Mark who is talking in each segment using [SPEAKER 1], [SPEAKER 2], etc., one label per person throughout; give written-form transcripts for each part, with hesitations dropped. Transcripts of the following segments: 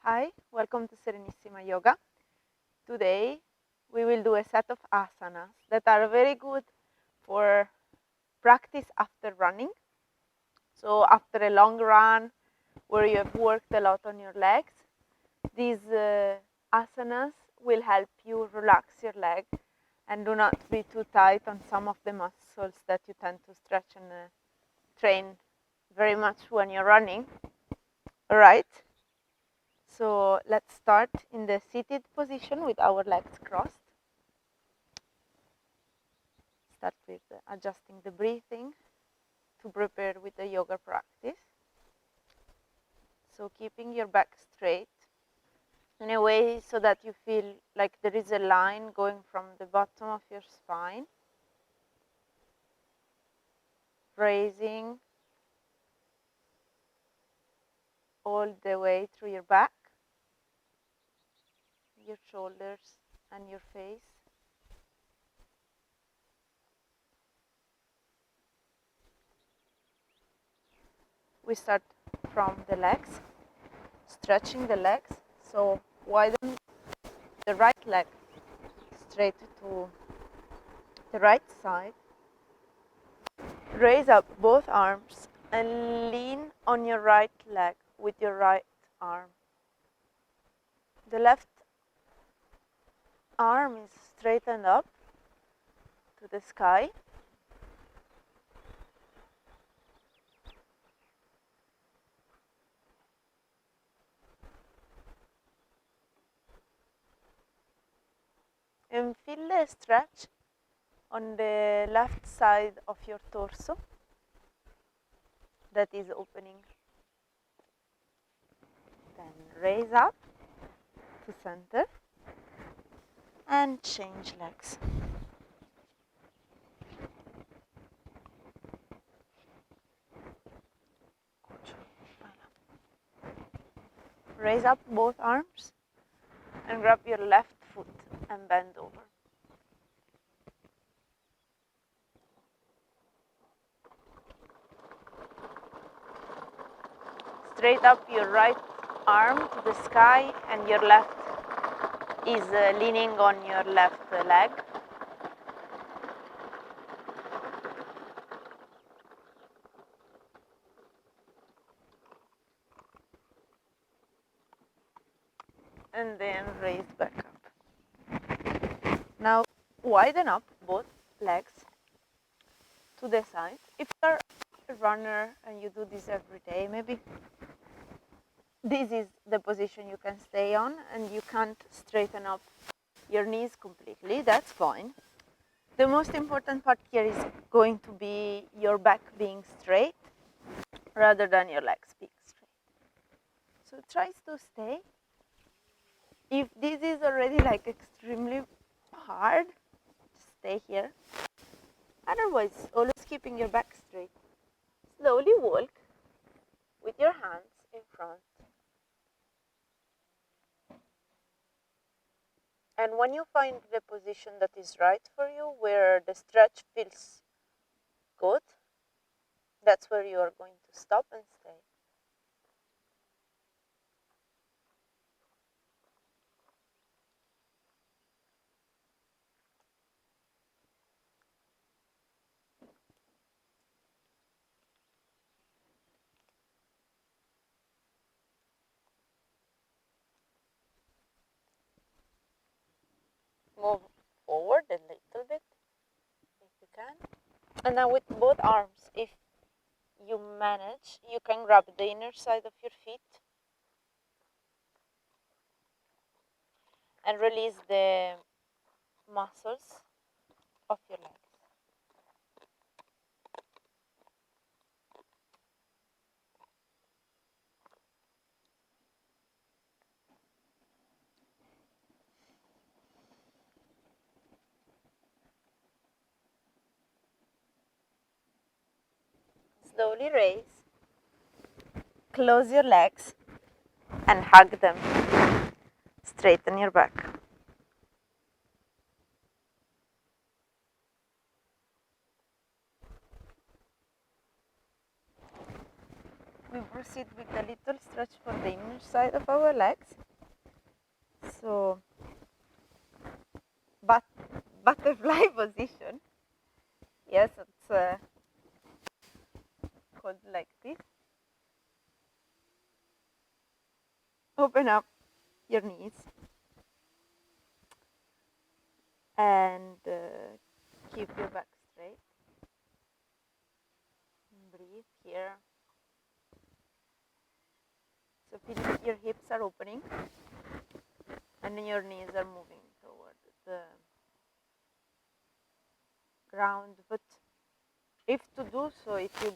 [SPEAKER 1] Hi, welcome to Serenissima Yoga. Today we will do a set of asanas that are very good for practice after running. So after a long run where you have worked a lot on your legs, these asanas will help you relax your leg and do not be too tight on some of the muscles that you tend to stretch and train very much when you're running. All right. So let's start in the seated position with our legs crossed. Start with adjusting the breathing to prepare with the yoga practice. So keeping your back straight in a way so that you feel like there is a line going from the bottom of your spine, raising all the way through your back, your shoulders and your face. We start from the legs, stretching the legs, so widen the right leg straight to the right side. Raise up both arms and lean on your right leg with your right arm. The left arm is straightened up to the sky. And feel the stretch on the left side of your torso that is opening. Then raise up to center and change legs. Raise up both arms and grab your left foot and bend over. Straight up your right arm to the sky and your left is leaning on your left leg. And then raise back up. Now widen up both legs to the side. If you're a runner and you do this every day, maybe this is the position you can stay on and you can't straighten up your knees completely, that's fine. The most important part here is going to be your back being straight rather than your legs being straight. So try to stay. If this is already like extremely hard, stay here. Otherwise, always keeping your back straight. Slowly walk with your hands in front. And when you find the position that is right for you, where the stretch feels good, that's where you are going to stop and stay. Move forward a little bit if you can. And then with both arms, if you manage, you can grab the inner side of your feet and release the muscles of your legs. Slowly raise, close your legs and hug them. Straighten your back. we proceed with a little stretch for the inner side of our legs. So, butterfly position. Yes, it's called like this. Open up your knees and keep your back straight. Breathe here. So feel that your hips are opening and your knees are moving toward the ground. But if to do so, if you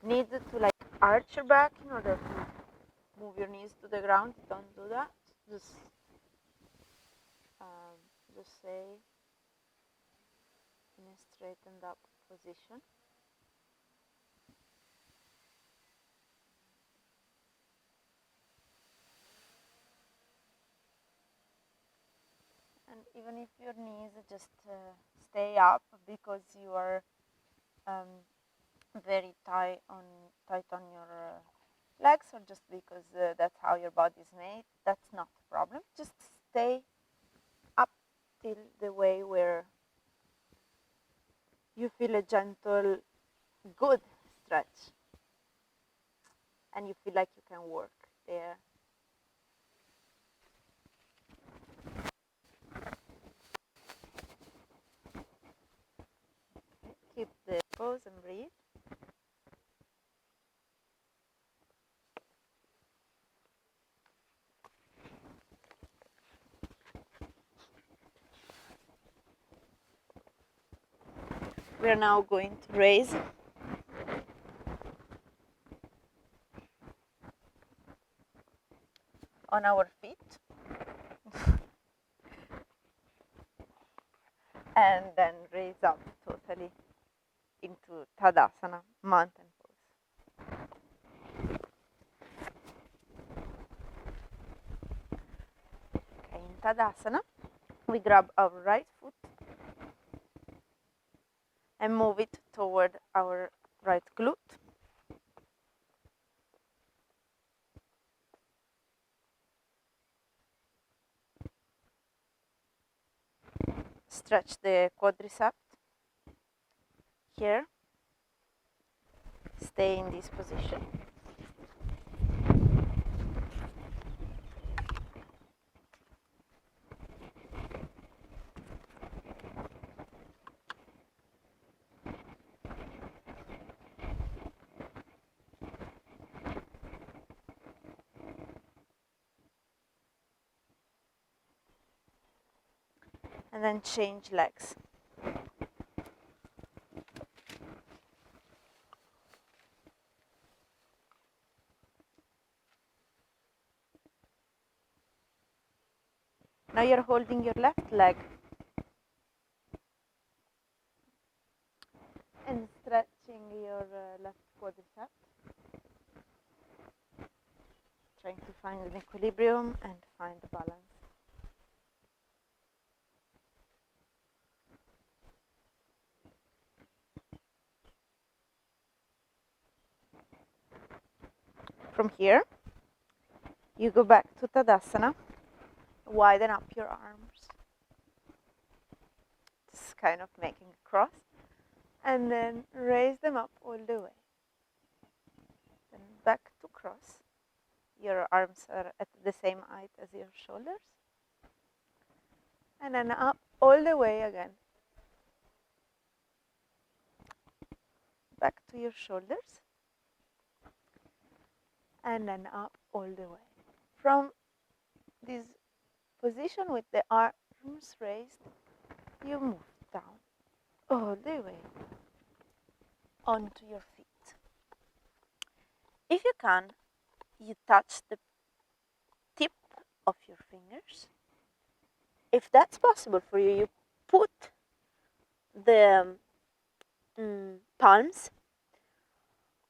[SPEAKER 1] need to like arch your back in order to move your knees to the ground, don't do that. Just stay in a straightened up position. And even if your knees just stay up because you are very tight on your legs, or just because that's how your body is made, that's not a problem. Just stay up till the way where you feel a gentle, good stretch and you feel like you can work there. Keep the pose and breathe. We are now going to raise on our feet and then raise up totally into Tadasana, mountain pose. Okay, in Tadasana, we grab our right foot and move it toward our right glute. Stretch the quadriceps here. Stay in this position. And then change legs. Now you're holding your left leg and stretching your left quadriceps. Trying to find an equilibrium and find the balance. From here, you go back to Tadasana, widen up your arms, just kind of making a cross, and then raise them up all the way. Then back to cross. Your arms are at the same height as your shoulders. And then up all the way again. Back to your shoulders. And then up all the way. From this position with the arms raised, you move down all the way onto your feet. If you can, you touch the tip of your fingers. If that's possible for you, you put the palms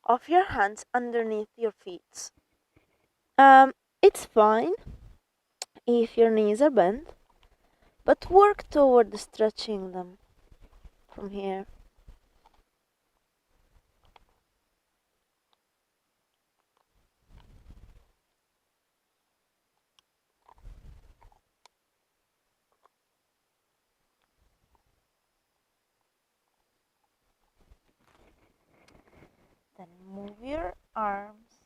[SPEAKER 1] of your hands underneath your feet. It's fine if your knees are bent, but work toward stretching them from here. Then move your arms,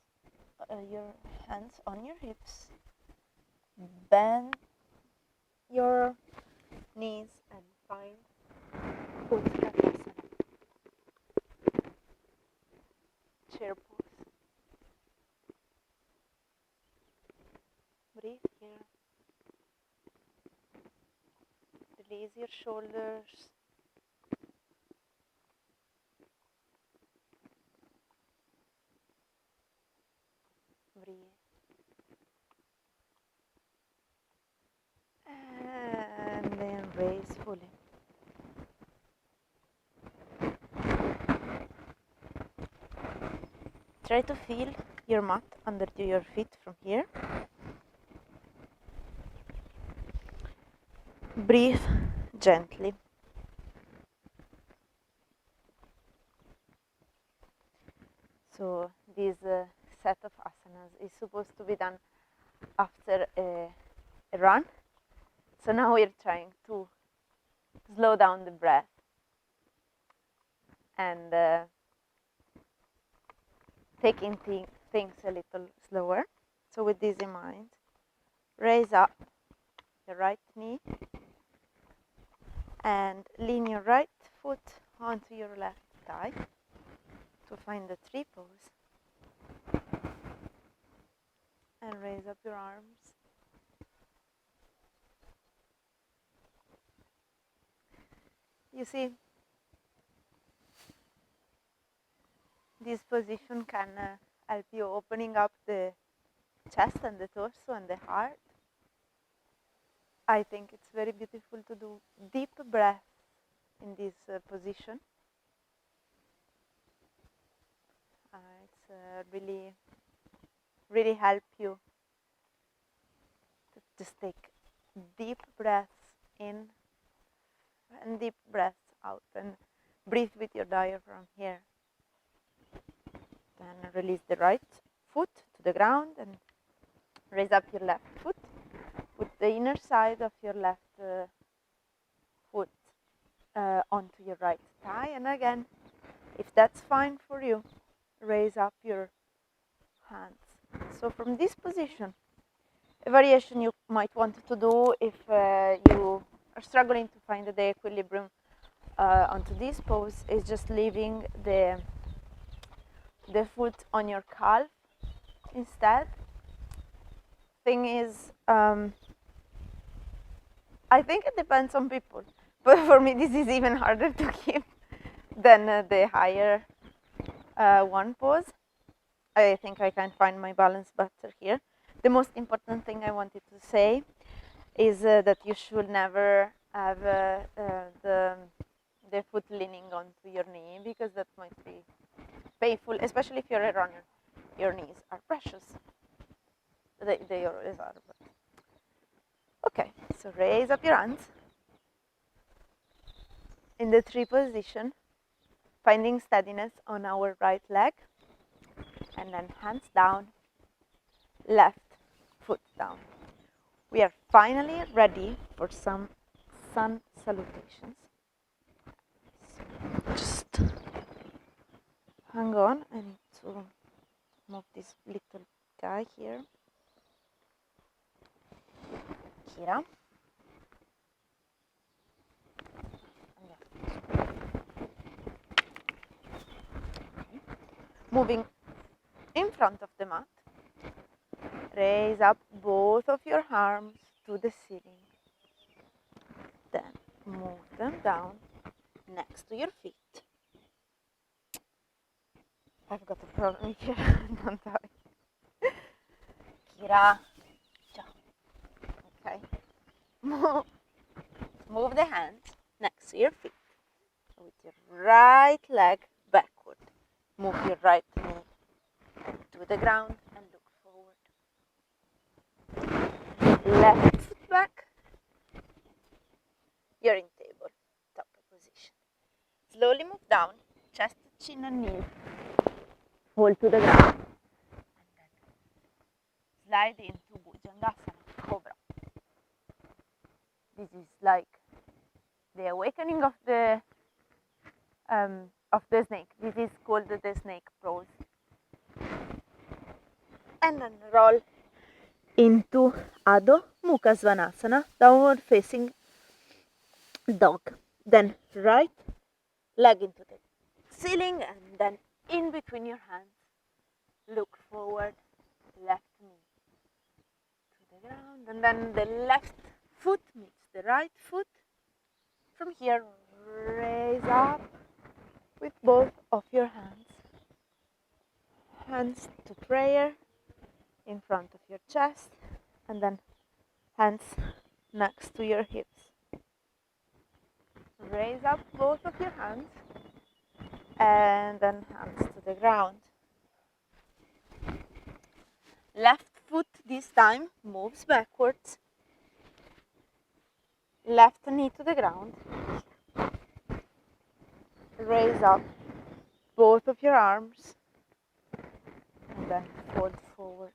[SPEAKER 1] your hands on your hips. Bend your knees and find Utkatasana. Chair pose. Breathe here. Release your shoulders. Breathe. And then raise fully. Try to feel your mat under your feet from here. Breathe gently. So this set of asanas is supposed to be done after a run. So now we're trying to slow down the breath and taking things a little slower. So with this in mind, raise up your right knee and lean your right foot onto your left thigh to find the tree pose. And raise up your arms. You see, this position can help you opening up the chest and the torso and the heart. I think it's very beautiful to do deep breaths in this position. It's really help you to just take deep breaths in and deep breaths out, and breathe with your diaphragm here. Then release the right foot to the ground and raise up your left foot. Put the inner side of your left foot onto your right thigh, and again, if that's fine for you, raise up your hands. So from this position, a variation you might want to do if you are struggling to find the equilibrium onto this pose is just leaving the foot on your calf instead. Thing is, I think it depends on people, but for me this is even harder to keep than the higher one pose. I think I can find my balance better here. The most important thing I wanted to say is that you should never have the foot leaning onto your knee, because that might be painful, especially if you're a runner. Your knees are precious. They always are. But. Okay, so raise up your hands in the tree position, finding steadiness on our right leg, and then hands down, left foot down. We are finally ready for some sun salutations. So just hang on, I need to move this little guy here. Kira. Okay. Moving in front of the mat, raise up both of your arms to the ceiling. Then move them down next to your feet. I've got a problem here, don't I? Kira. Okay. Move the hands next to your feet. With your right leg backward. Move your right knee to the ground and look forward. Left foot back. You're in table, top position. Slowly move down, chest, chin and knees. Fall to the ground. And then slide into Bhujangasana, Cobra. This is like the awakening of the of the snake. This is called the snake pose. And then roll into Adho Mukha Svanasana, downward facing dog. Then right leg into the ceiling and then in between your hands. Look forward, left knee to the ground, and then the left foot meets the right foot. From here, raise up with both of your hands. Hands to prayer in front of your chest, and then hands next to your hips. Raise up both of your hands, and then hands to the ground. Left foot this time moves backwards. Left knee to the ground. Raise up both of your arms and then fold forward.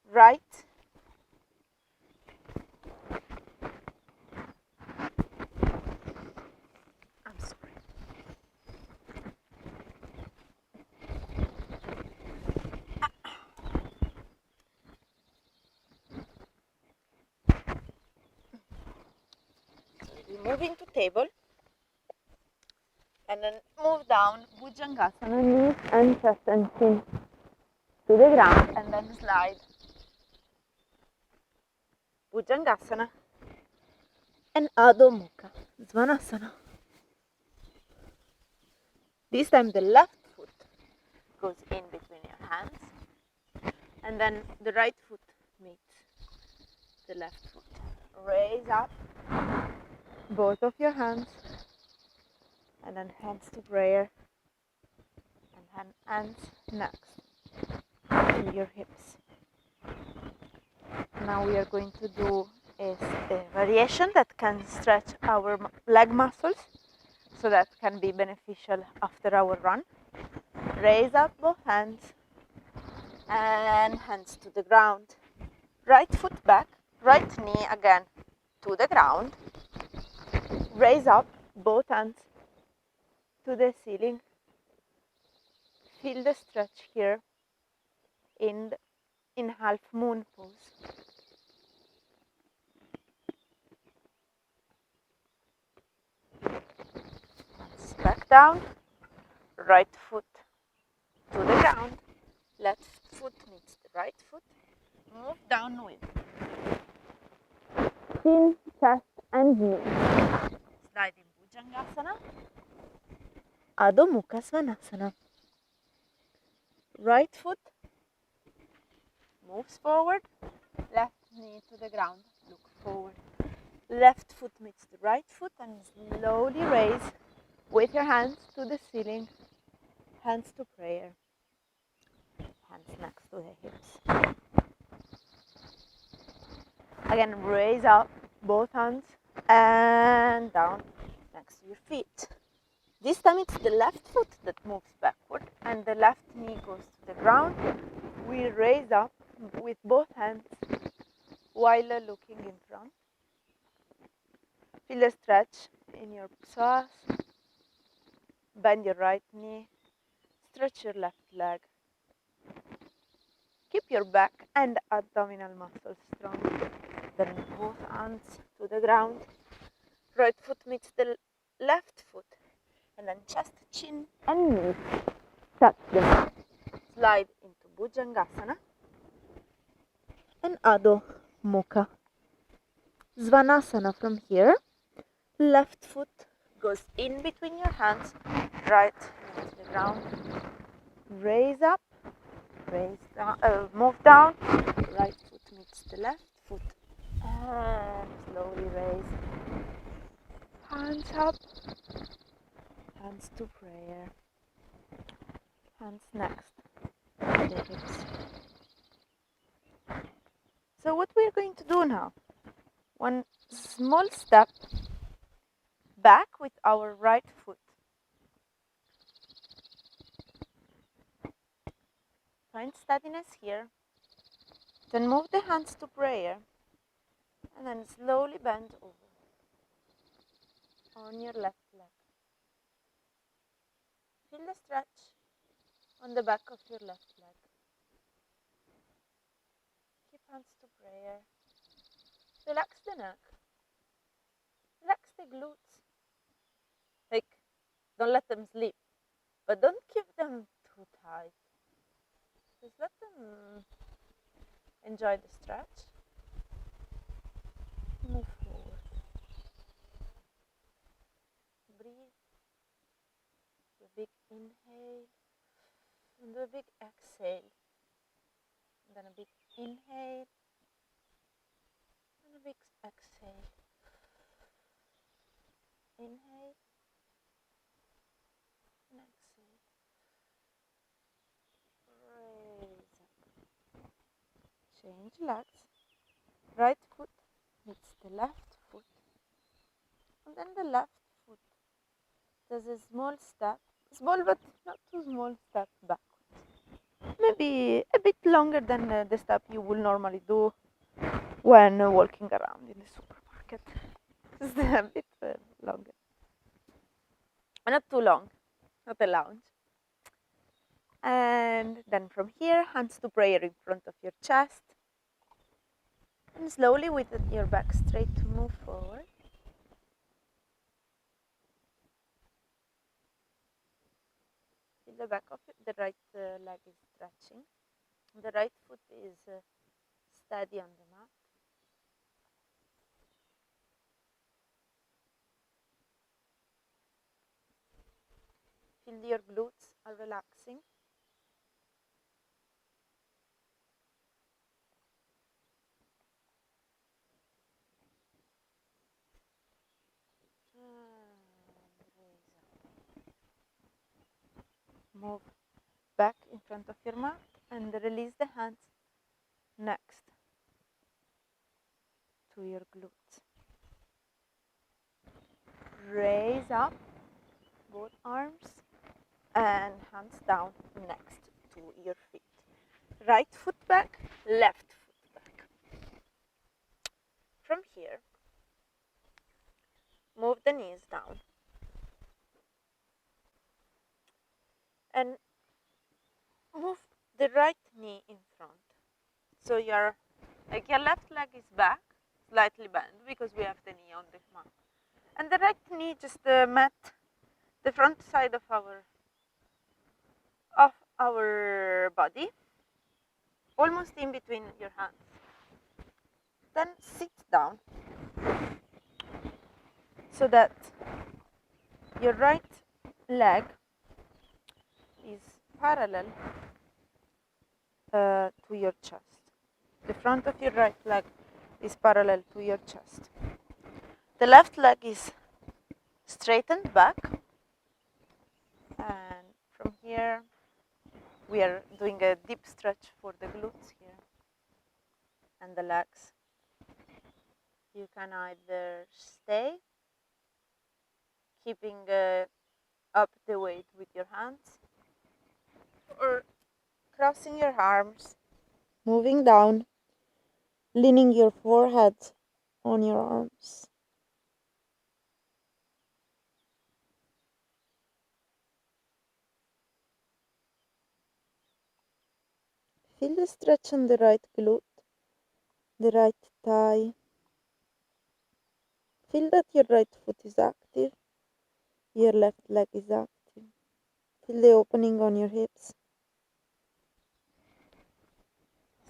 [SPEAKER 1] Right. I'm sorry. Move into table and then move down Bhujangasana, knees and chest and chin to the ground, and then slide Bhujangasana and Adho Mukha Svanasana. This time the left foot goes in between your hands, and then the right foot meets the left foot. Raise up both of your hands, and then hands to prayer, and hands next to your hips. Now we are going to do a variation that can stretch our leg muscles, so that can be beneficial after our run. Raise up both hands and hands to the ground. Right foot back, right knee again to the ground. Raise up both hands to the ceiling. Feel the stretch here in half moon pose. Back down, right foot to the ground, left foot meets the right foot. Move down with chin, chest and knee. Slide in Bhujangasana, Adho Mukha Svanasana. Right foot moves forward, left knee to the ground, look forward. Left foot meets the right foot and slowly raise with your hands to the ceiling, hands to prayer, hands next to the hips. Again, raise up both hands and down next to your feet. This time it's the left foot that moves backward and the left knee goes to the ground. We raise up with both hands while looking in front. Feel a stretch in your psoas. Bend your right knee. Stretch your left leg. Keep your back and abdominal muscles strong. Then both hands to the ground. Right foot meets the left foot. And then chest, chin and knees touch them. Slide into Bhujangasana and Adho Mukha Svanasana. From here, left foot goes in between your hands, right meets the ground. Raise up, raise down, move down. Right foot meets the left foot, and slowly raise. Hands up, hands to prayer. Hands next to the hips. So what we're going to do now, one small step back with our right foot. Find steadiness here. Then move the hands to prayer. And then slowly bend over on your left leg. Feel the stretch on the back of your left leg. Keep hands to prayer. Relax the neck. Relax the glutes. Like, don't let them sleep, but don't keep them too tight. Just let them enjoy the stretch. Move forward. Breathe. Do a big inhale and do a big exhale. And then a big inhale and a big exhale. Inhale and exhale. Raise up. Change legs. Right foot meets the left foot. And then the left foot does a small step. Small but not too small step backwards. Maybe a bit longer than the step you will normally do when walking around in the supermarket. Just a bit longer. Not too long, not a lounge. And then from here, hands to prayer in front of your chest. And slowly with your back straight to move forward. Feel the back of it. The right leg is stretching. The right foot is steady on the mat. Feel your glutes are relaxing. Raise up. Move back in front of your mat and release the hands next to your glutes. Raise up both arms and hands down next to your feet. Right foot back, left foot back. From here, move the knees down and move the right knee in front. So your left leg is back, slightly bent because we have the knee on the mat. And the right knee just met the front side of our body, almost in between your hands. Then sit down so that your right leg is parallel to your chest. The front of your right leg is parallel to your chest. The left leg is straightened back, and from here we are doing a deep stretch for the glutes here and the legs. You can either stay, keeping up the weight with your hands, or crossing your arms, moving down, leaning your forehead on your arms. Feel the stretch on the right glute, the right thigh. Feel that your right foot is active, your left leg is active. Feel the opening on your hips.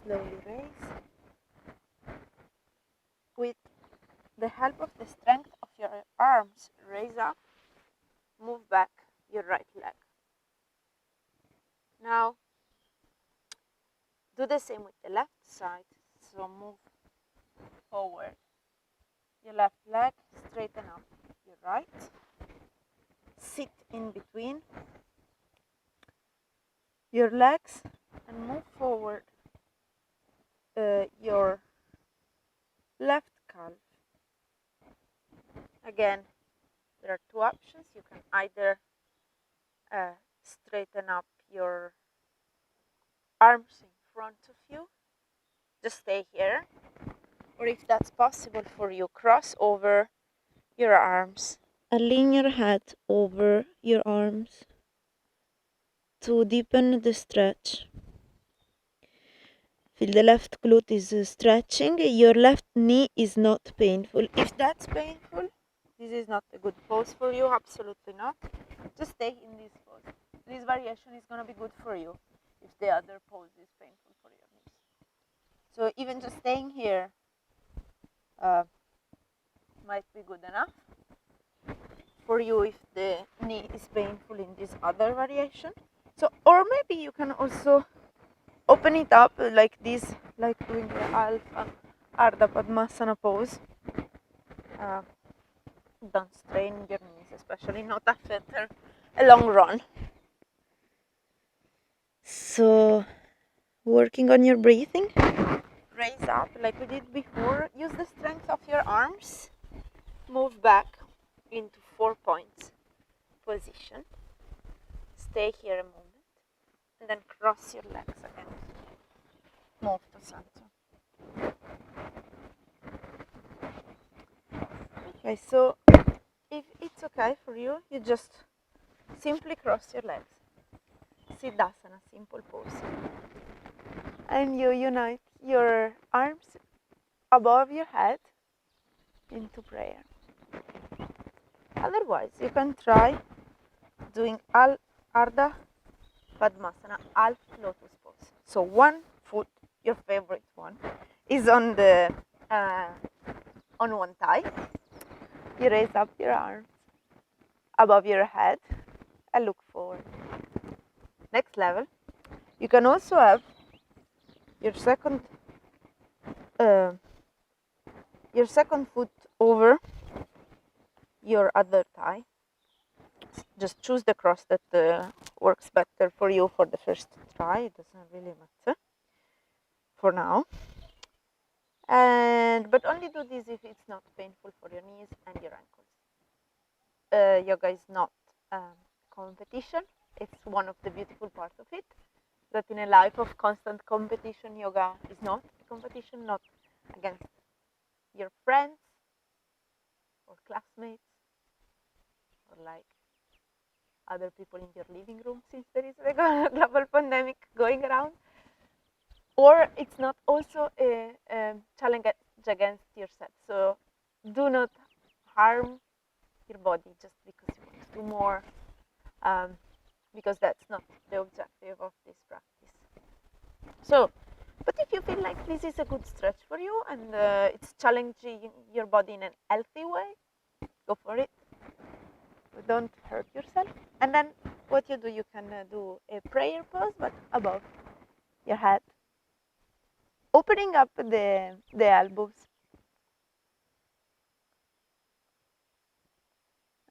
[SPEAKER 1] Slowly raise. With the help of the strength of your arms, raise up, move back your right leg. Now, do the same with the left side. So move forward your left leg, straighten up your right, sit in between your legs and move forward your left calf. Again, there are two options. You can either straighten up your arms in front of you, just stay here, or if that's possible for you, cross over your arms and lean your head over your arms. to deepen the stretch. Feel the left glute is stretching. Your left knee is not painful. If that's painful, this is not a good pose for you. Absolutely not. Just stay in this pose. This variation is going to be good for you if the other pose is painful for your knees. So even just staying here might be good enough for you if the knee is painful in this other variation. So, or maybe you can also open it up like this, like doing the Alpha Ardha Padmasana pose. Don't strain your knees, especially not after a long run. So, working on your breathing, raise up like we did before. Use the strength of your arms. Move back into 4 points position. Stay here a moment and then cross your legs again. Move to center. Okay, so if it's okay for you, you just simply cross your legs. Siddhasana, simple pose. And you unite your arms above your head into prayer. Otherwise, you can try doing Ardha Padmasana, half lotus pose. So one foot, your favorite one, is on the on one thigh. You raise up your arms above your head and look forward. Next level, you can also have your second foot over your other thigh. Just choose the cross that works better for you for the first try. It doesn't really matter for now. But only do this if it's not painful for your knees and your ankles. Yoga is not competition. It's one of the beautiful parts of it. That in a life of constant competition, yoga is not a competition, not against your friends or classmates or like other people in your living room, since there is a global pandemic going around. Or it's not also a challenge against yourself. So do not harm your body just because you want to do more, because that's not the objective of this practice. So, but if you feel like this is a good stretch for you and it's challenging your body in a healthy way, go for it. Don't hurt yourself. And then what you do, you can do a prayer pose, but above your head, opening up the elbows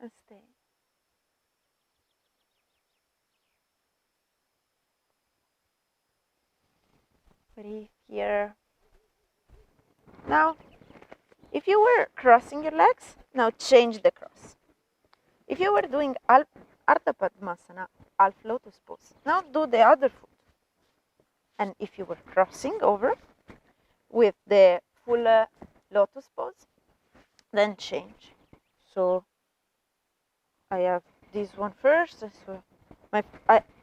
[SPEAKER 1] and stay. Breathe here. Now, if you were crossing your legs, now change the cross. If you were doing Ardha Padmasana, half lotus pose, now do the other foot. And if you were crossing over with the full lotus pose, then change. So I have this one first. So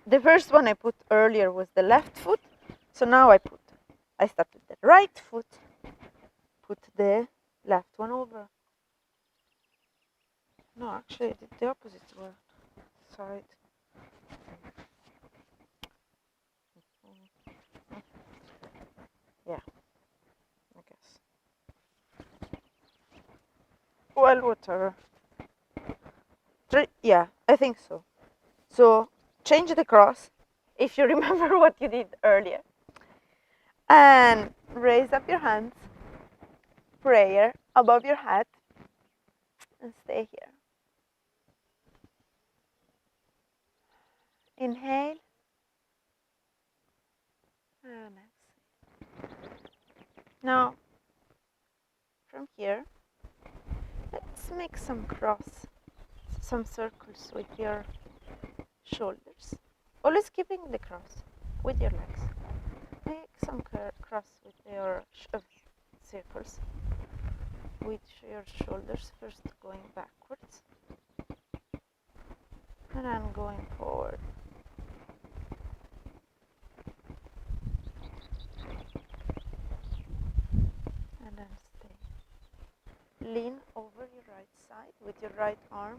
[SPEAKER 1] the first one I put earlier was the left foot. So now I start with the right foot, put the left one over. No, actually I did the opposite side. Yeah, I guess. Well, whatever. Yeah, I think so. So change the cross if you remember what you did earlier. And raise up your hands, prayer above your head, and stay here. Inhale and exhale. Now, from here, let's make some circles with your shoulders. Always keeping the cross with your legs. Make some cross with your circles with your shoulders, first going backwards and then going forward. lean over your right side with your right arm,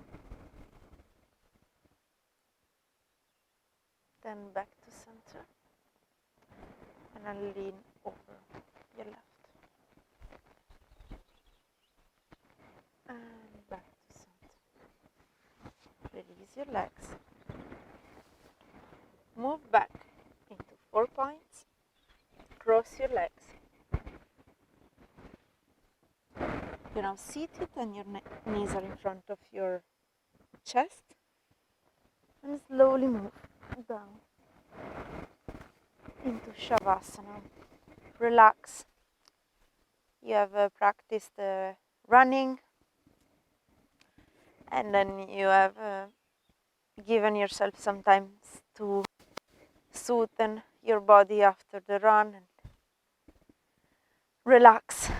[SPEAKER 1] then back to center, and then lean over your left, and back to center. Release your legs, move back into 4 points, cross your legs. You're now seated and your knees are in front of your chest, and slowly move down into Shavasana. Relax. You have practiced running, and then you have given yourself some time to soothe your body after the run and relax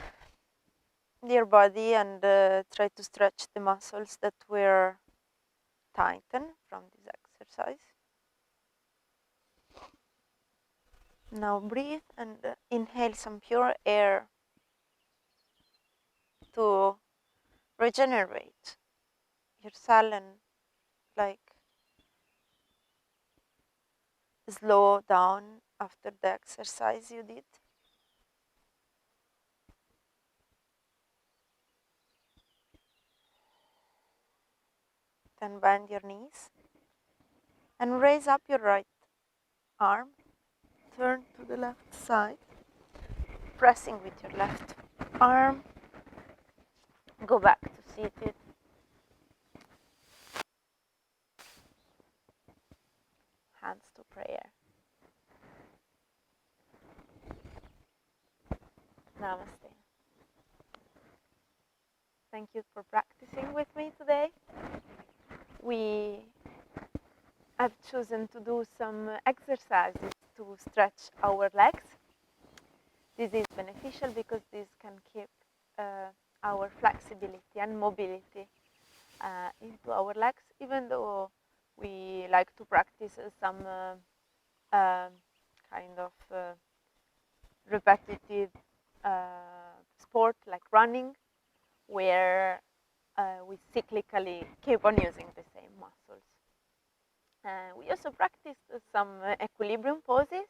[SPEAKER 1] your body and try to stretch the muscles that were tightened from this exercise. Now breathe and inhale some pure air to regenerate your cell and like slow down after the exercise you did. Then bend your knees and raise up your right arm. Turn to the left side, pressing with your left arm. Go back to seated. Hands to prayer. Namaste. Thank you for practicing with me today. We have chosen to do some exercises to stretch our legs. This is beneficial because this can keep our flexibility and mobility into our legs, even though we like to practice some kind of repetitive sport like running, where we cyclically keep on using the same muscles. We also practice some equilibrium poses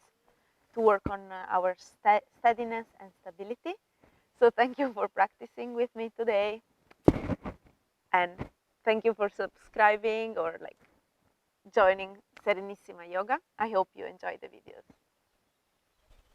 [SPEAKER 1] to work on our steadiness and stability. So thank you for practicing with me today, and thank you for subscribing or like joining Serenissima Yoga. I hope you enjoy the videos.